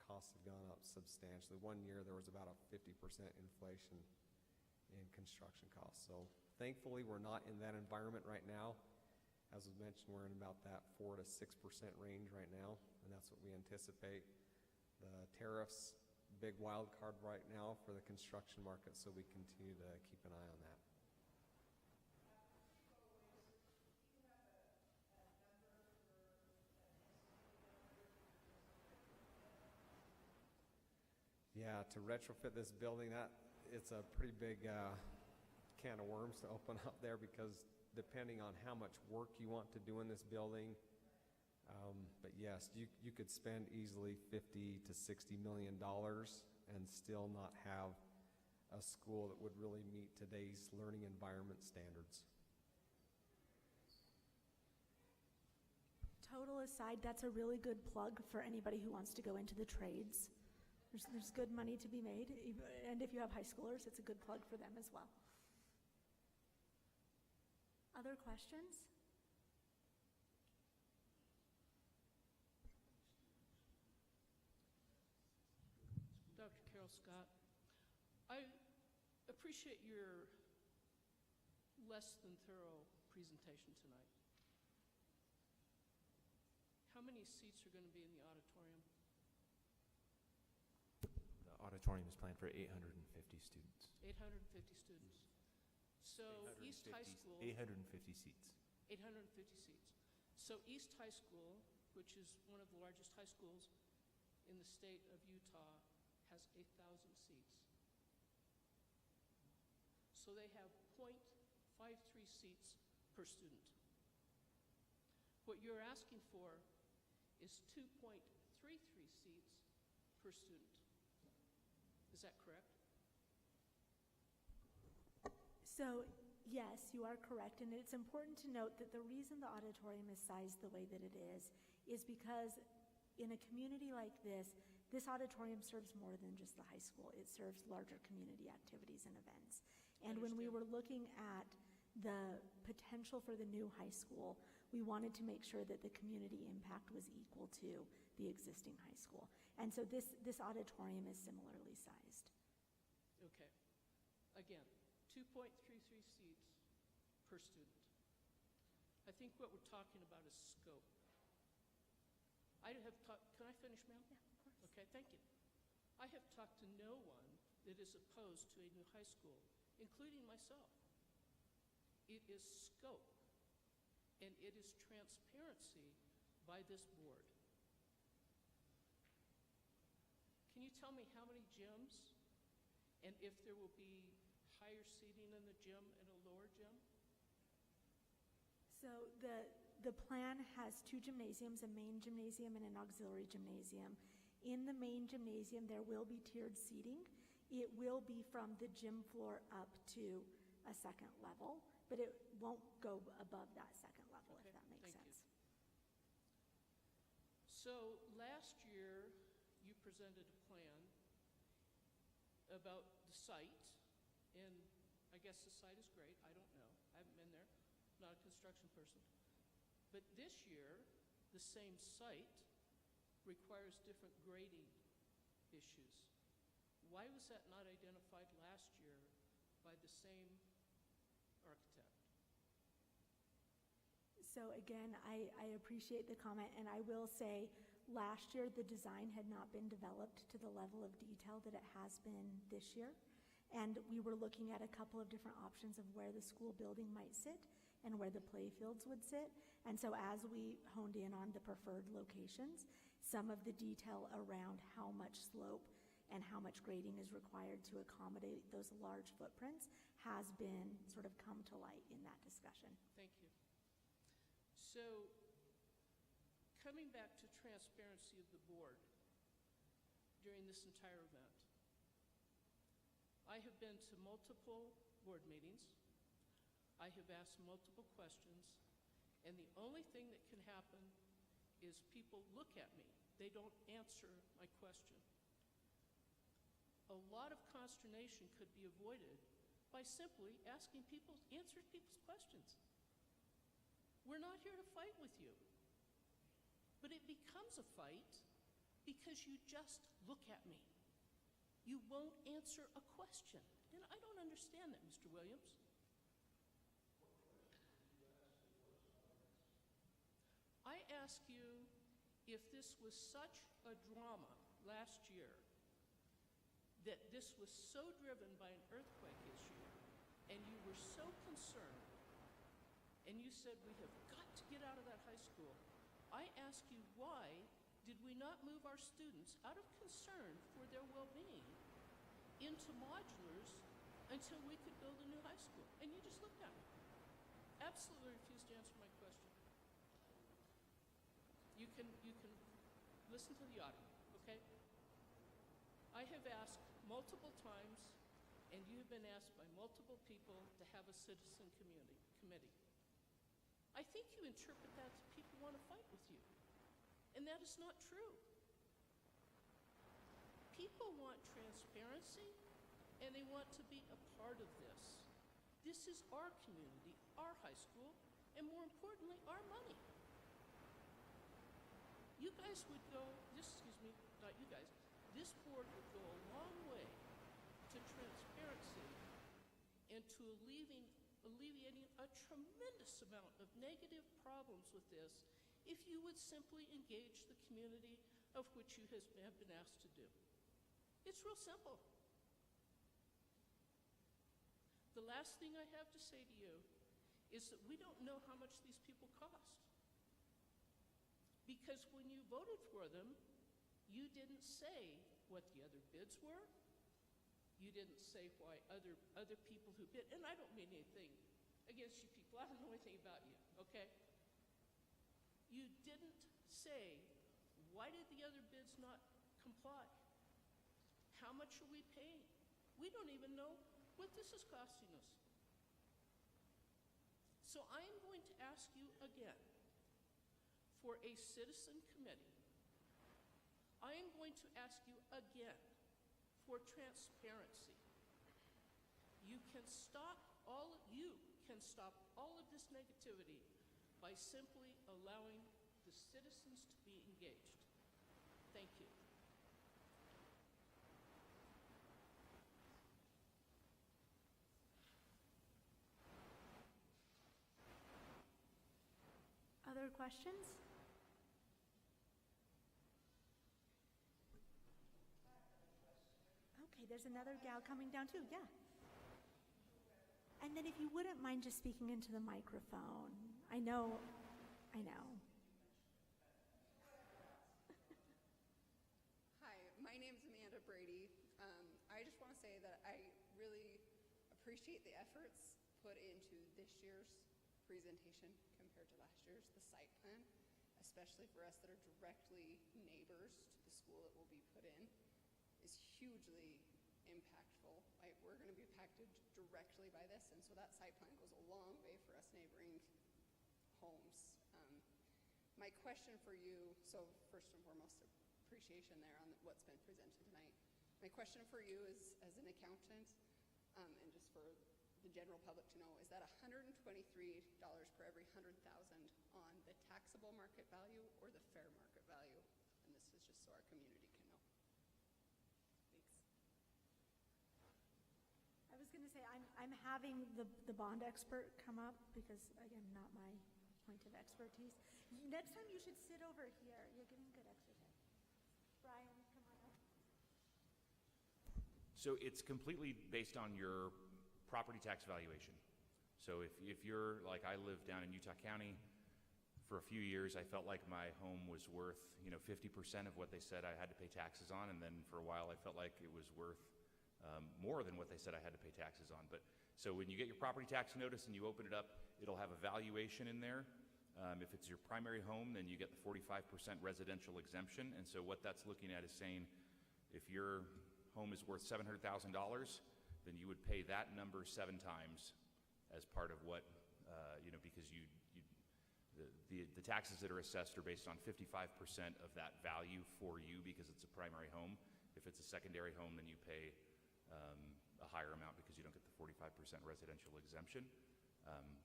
costs have gone up substantially. One year, there was about a 50% inflation in construction costs. So thankfully, we're not in that environment right now. As was mentioned, we're in about that 4 to 6% range right now, and that's what we anticipate. The tariffs, big wild card right now for the construction market, so we continue to keep an eye on that. Yeah, to retrofit this building, it's a pretty big can of worms to open up there, because depending on how much work you want to do in this building, but yes, you could spend easily $50 to $60 million and still not have a school that would really meet today's learning environment standards. Total aside, that's a really good plug for anybody who wants to go into the trades. There's good money to be made, and if you have high schoolers, it's a good plug for them as well. Other questions? Dr. Carol Scott, I appreciate your less than thorough presentation tonight. How many seats are going to be in the auditorium? The auditorium is planned for 850 students. 850 students. So East High School, 850 seats. 850 seats. So East High School, which is one of the largest high schools in the state of Utah, has 8,000 seats. So they have 0.53 seats per student. What you're asking for is 2.33 seats per student. Is that correct? So, yes, you are correct, and it's important to note that the reason the auditorium is sized the way that it is because in a community like this auditorium serves more than just the high school. It serves larger community activities and events. And when we were looking at the potential for the new high school, we wanted to make sure that the community impact was equal to the existing high school. And so this auditorium is similarly sized. Okay. Again, 2.33 seats per student. I think what we're talking about is scope. Can I finish, ma'am? Yeah, of course. Okay, thank you. I have talked to no one that is opposed to a new high school, including myself. It is scope, and it is transparency by this board. Can you tell me how many gyms, and if there will be higher seating in the gym and a lower gym? So the plan has 2 gymnasiums, a main gymnasium and an auxiliary gymnasium. In the main gymnasium, there will be tiered seating. It will be from the gym floor up to a second level, but it won't go above that second level, Okay, if that makes thank you. sense. So last year, you presented a plan about the site, and I guess the site is great. I don't know. I haven't been there. I'm not a construction person. But this year, the same site requires different grading issues. Why was that not identified last year by the same architect? So again, I appreciate the comment, and I will say last year the design had not been developed to the level of detail that it has been this year. And we were looking at a couple of different options of where the school building might sit and where the play fields would sit. And so as we honed in on the preferred locations, some of the detail around how much slope and how much grading is required to accommodate those large footprints has been sort of come to light in that discussion. Thank you. So, coming back to transparency of the board during this entire event, I have been to multiple board meetings. I have asked multiple questions, and the only thing that can happen is people look at me. They don't answer my question. A lot of consternation could be avoided by simply answering people's questions. We're not here to fight with you. But it becomes a fight because you just look at me. You won't answer a question. And I don't understand that, Mr. Williams. I ask you if this was such a drama last year, that this was so driven by an earthquake issue, and you were so concerned, and you said we have got to get out of that high school, I ask you, why did we not move our students out of concern for their well-being into modulars until we could build a new high school? And you just looked at me. Absolutely refused to answer my question. You can listen to the audio, okay? I have asked multiple times, and you have been asked by multiple people to have a citizen committee. I think you interpret that as people want to fight with you, and that is not true. People want transparency, and they want to be a part of this. This is our community, our high school, and more importantly, our money. You guys would go, not you guys, this board would go a long way to transparency and to alleviating a tremendous amount of negative problems with this if you would simply engage the community of which you have been asked to do. It's real simple. The last thing I have to say to you is that we don't know how much these people cost. Because when you voted for them, you didn't say what the other bids were. You didn't say why other people who bid, and I don't mean anything against you people. I don't know anything about you, okay? You didn't say, why did the other bids not comply? How much are we paying? We don't even know what this is costing us. So I am going to ask you again for a citizen committee. I am going to ask you again for transparency. You can stop all of this negativity by simply allowing the citizens to be engaged. Thank you. Other questions? Okay, there's another gal coming down too, yeah. And then if you wouldn't mind just speaking into the microphone. I know. Hi, my name's Amanda Brady. I just want to say that I really appreciate the efforts put into this year's presentation compared to last year's, the site plan, especially for us that are directly neighbors to the school that will be put in, is hugely impactful. We're going to be impacted directly by this, and so that site plan goes a long way for us neighboring homes. My question for you, so first and foremost, appreciation there on what's been presented tonight. My question for you is, as an accountant, and just for the general public to know, is that $123 per every 100,000 on the taxable market value or the fair market value? And this is just so our community can know. Thanks. I was going to say, I'm having the bond expert come up because, again, not my point of expertise. Next time you should sit over here. You're getting good exercise. Brian, come on up. So it's completely based on your property tax valuation. So if you're, like I live down in Utah County, for a few years I felt like my home was worth 50% of what they said I had to pay taxes on, and then for a while I felt like it was worth more than what they said I had to pay taxes on. But so when you get your property tax notice and you open it up, it'll have a valuation in there. If it's your primary home, then you get the 45% residential exemption. And so what that's looking at is saying if your home is worth $700,000, then you would pay that number 7 times as part of what, because the taxes that are assessed are based on 55% of that value for you because it's a primary home. If it's a secondary home, then you pay a higher amount because you don't get the 45% residential exemption.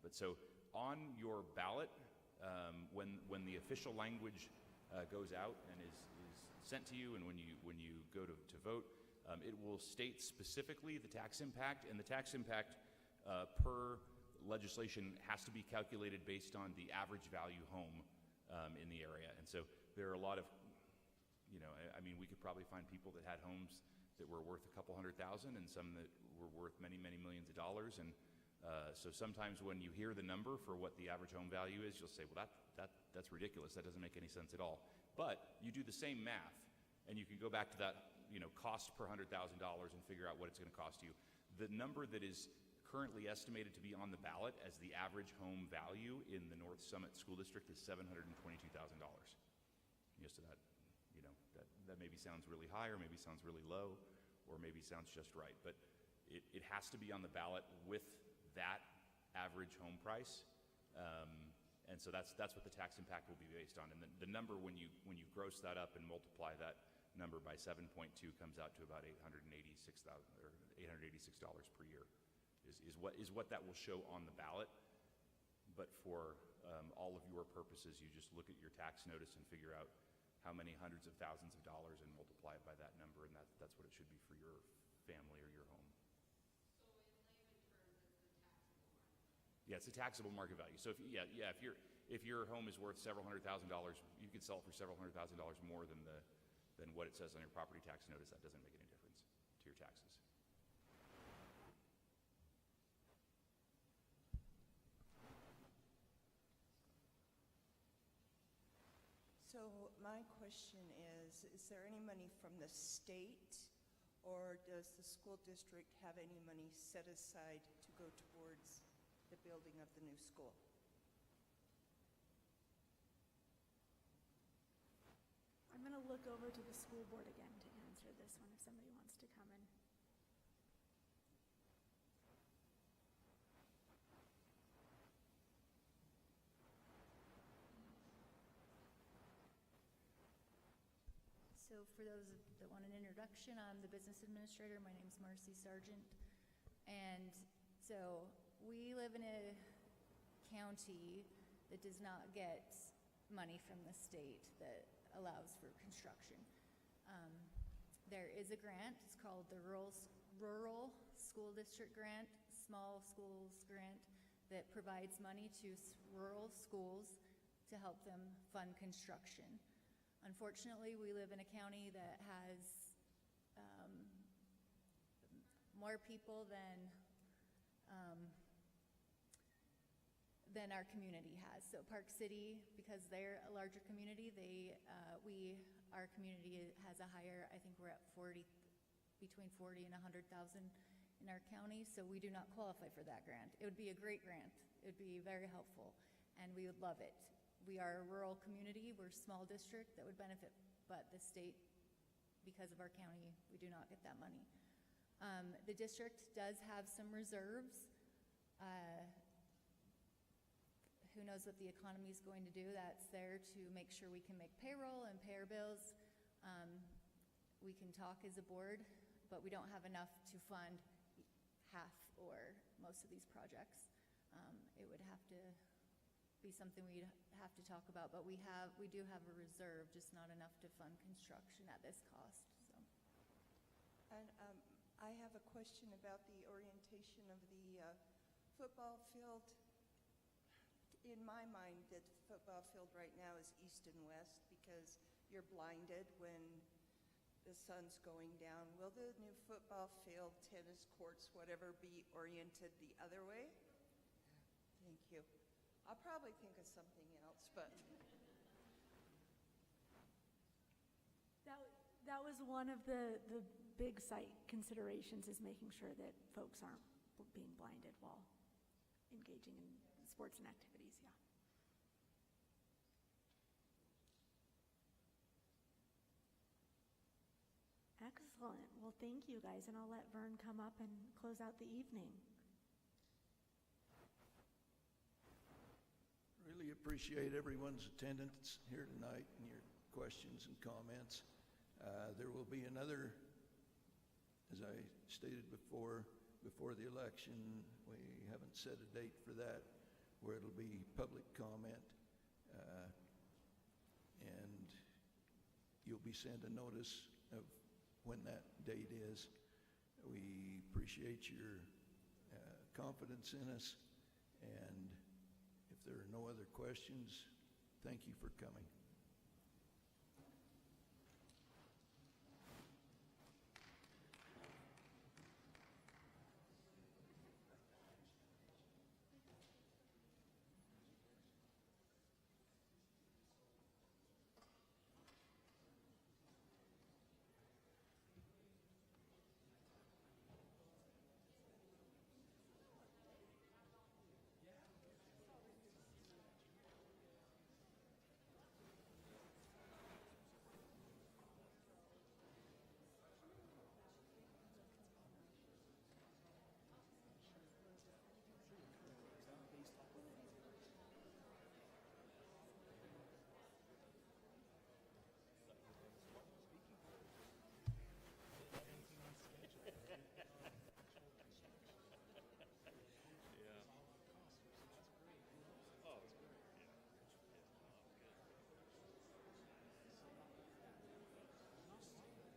But so on your ballot, when the official language goes out and is sent to you, and when you go to vote, it will state specifically the tax impact, and the tax impact per legislation has to be calculated based on the average value home in the area. And so there are a lot of, I mean, we could probably find people that had homes that were worth a couple $100,000 and some that were worth many, many millions of dollars. And so sometimes when you hear the number for what the average home value is, you'll say, well, that's ridiculous. That doesn't make any sense at all. But you do the same math, and you can go back to that, cost per $100,000 and figure out what it's going to cost you. The number that is currently estimated to be on the ballot as the average home value in the North Summit School District is $722,000. Yes, so that maybe sounds really high, or maybe sounds really low, or maybe sounds just right. But it has to be on the ballot with that average home price. And so that's what the tax impact will be based on. And the number, when you gross that up and multiply that number by 7.2, comes out to about $886 per year. Is what that will show on the ballot. But for all of your purposes, you just look at your tax notice and figure out how many hundreds of thousands of dollars and multiply it by that number, and that's what it should be for your family or your home. Yeah, it's a taxable market value. So if your home is worth several $100,000, you could sell it for several $100,000 more than what it says on your property tax notice. That doesn't make any difference to your taxes. So my question is there any money from the state, or does the school district have any money set aside to go towards the building of the new school? I'm going to look over to the school board again to answer this one if somebody wants to come in. So for those that want an introduction, I'm the business administrator. My name's Marcy Sargent. And so we live in a county that does not get money from the state that allows for construction. There is a grant. It's called the Rural School District Grant, Small Schools Grant, that provides money to rural schools to help them fund construction. Unfortunately, we live in a county that has more people than our community has. So Park City, because they're a larger community, our community has a higher, I think we're at between 40 and 100,000 in our county, so we do not qualify for that grant. It would be a great grant. It would be very helpful, and we would love it. We are a rural community. We're a small district that would benefit, but the state, because of our county, we do not get that money. The district does have some reserves. Who knows what the economy is going to do? That's there to make sure we can make payroll and pay our bills. We can talk as a board, but we don't have enough to fund half or most of these projects. It would have to be something we'd have to talk about, but we do have a reserve, just not enough to fund construction at this cost. So. And I have a question about the orientation of the football field. In my mind, the football field right now is east and west because you're blinded when the sun's going down. Will the new football field, tennis courts, whatever, be oriented the other way? Thank you. I'll probably think of something else, but. That was one of the big site considerations, is making sure that folks aren't being blinded while engaging in sports and activities, yeah. Excellent. Well, thank you guys, and I'll let Vern come up and close out the evening. Really appreciate everyone's attendance here tonight and your questions and comments. There will be another, as I stated before the election, we haven't set a date for that, where it'll be public comment, and you'll be sent a notice of when that date is. We appreciate your confidence in us, and if there are no other questions, thank you for coming.